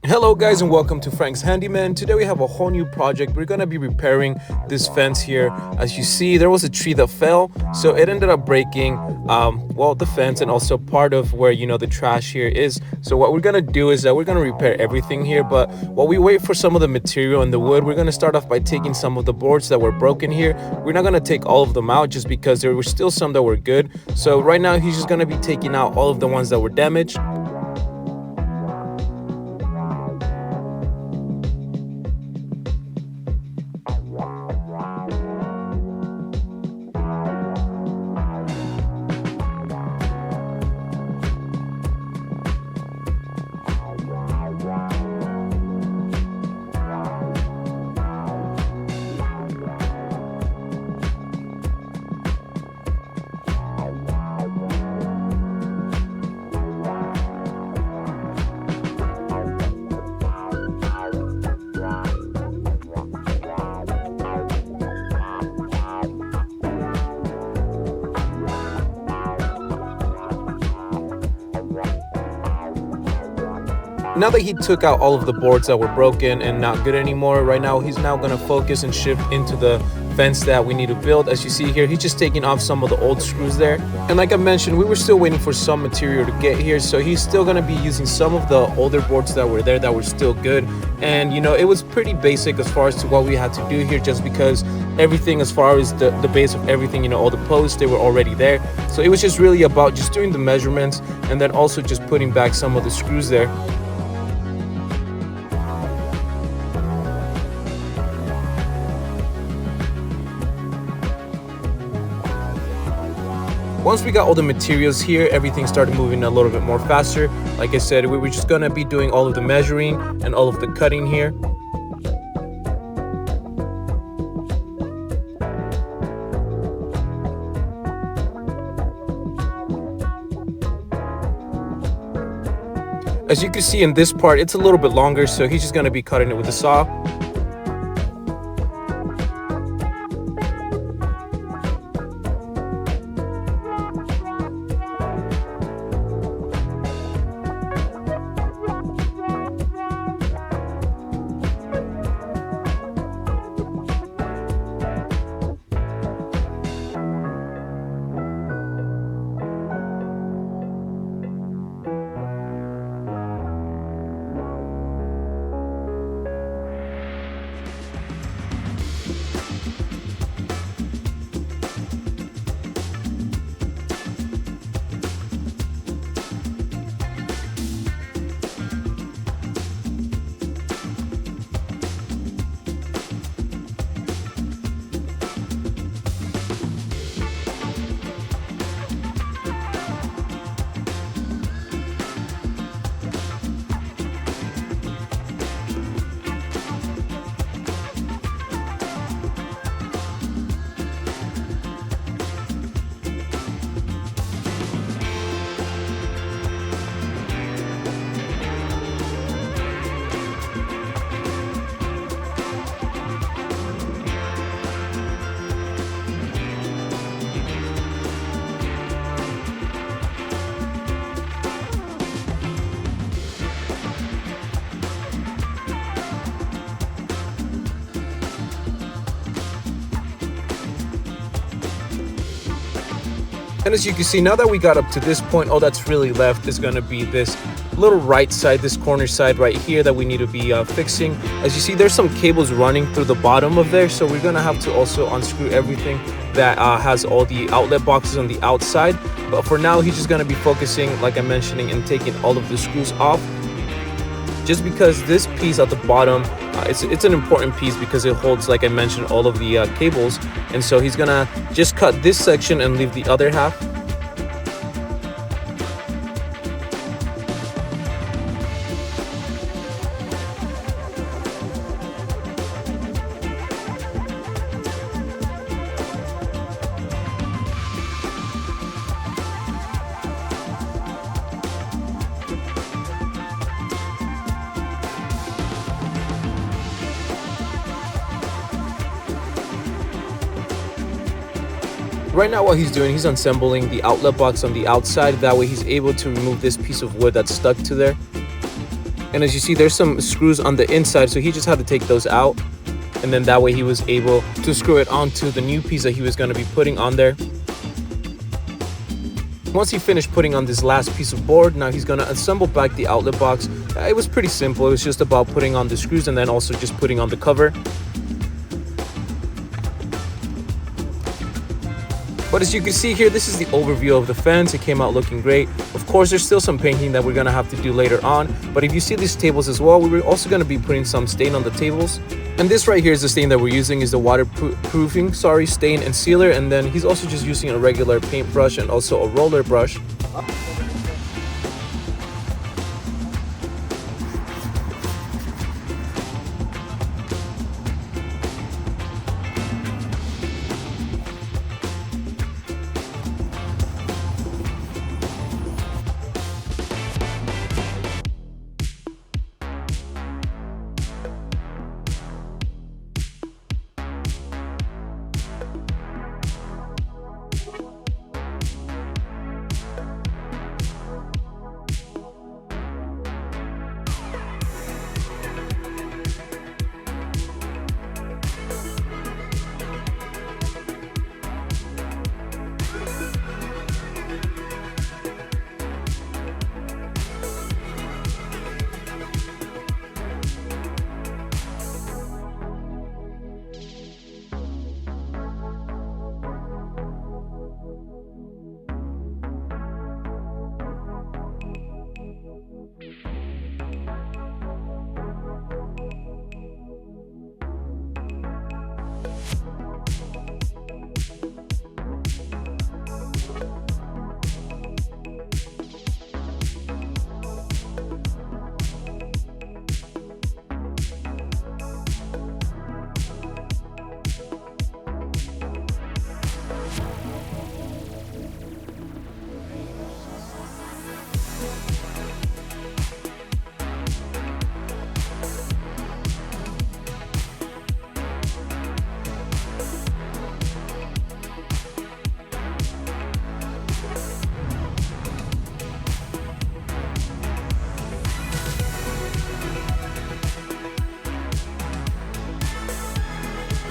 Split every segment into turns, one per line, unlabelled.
Hello guys and welcome to Frank's Handyman. Today we have a whole new project. We're gonna be repairing this fence here. As you see, there was a tree that fell, so it ended up breaking the fence and also part of where the trash here is. So what we're gonna do is that we're gonna repair everything here, but while we wait for some of the material and the wood, we're gonna start off by taking some of the boards that were broken here. We're not gonna take all of them out just because there were still some that were good. So right now he's just gonna be taking out all of the ones that were damaged. Now that he took out all of the boards that were broken and not good anymore, right now he's now going to focus and shift into the fence that we need to build. As you see here, he's just taking off some of the old screws there. And like I mentioned, we were still waiting for some material to get here, so he's still going to be using some of the older boards that were there that were still good. And it was pretty basic as far as to what we had to do here, just because everything as far as the base of everything, all the posts, they were already there. So it was just really about just doing the measurements and then also just putting back some of the screws there. Once we got all the materials here, everything started moving a little bit more faster. Like I said, we were just gonna be doing all of the measuring and all of the cutting here. As you can see in this part, it's a little bit longer, so he's just gonna be cutting it with a saw. And as you can see, now that we got up to this point, all that's really left is going to be this little right side, this corner side right here that we need to be fixing. As you see, there's some cables running through the bottom of there, so we're going to have to also unscrew everything that has all the outlet boxes on the outside. But for now, he's just going to be focusing, like I'm mentioning, and taking all of the screws off, just because this piece at the bottom, it's an important piece because it holds, like I mentioned, all of the cables. And so he's gonna just cut this section and leave the other half. Right now what he's doing, he's assembling the outlet box on the outside. That way he's able to remove this piece of wood that's stuck to there. And as you see, there's some screws on the inside, so he just had to take those out. And then that way he was able to screw it onto the new piece that he was going to be putting on there. Once he finished putting on this last piece of board, now he's going to assemble back the outlet box. It was pretty simple. It was just about putting on the screws and then also just putting on the cover. But as you can see here, this is the overview of the fence. It came out looking great. Of course, there's still some painting that we're going to have to do later on. But if you see these tables as well, we were also going to be putting some stain on the tables. And this right here is the stain that we're using, is the waterproofing, stain and sealer. And then he's also just using a regular paintbrush and also a roller brush.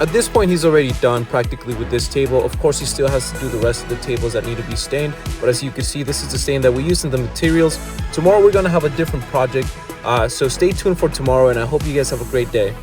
At this point, he's already done practically with this table. Of course, he still has to do the rest of the tables that need to be stained. But as you can see, this is the stain that we used in the materials. Tomorrow, we're going to have a different project. So stay tuned for tomorrow, and I hope you guys have a great day.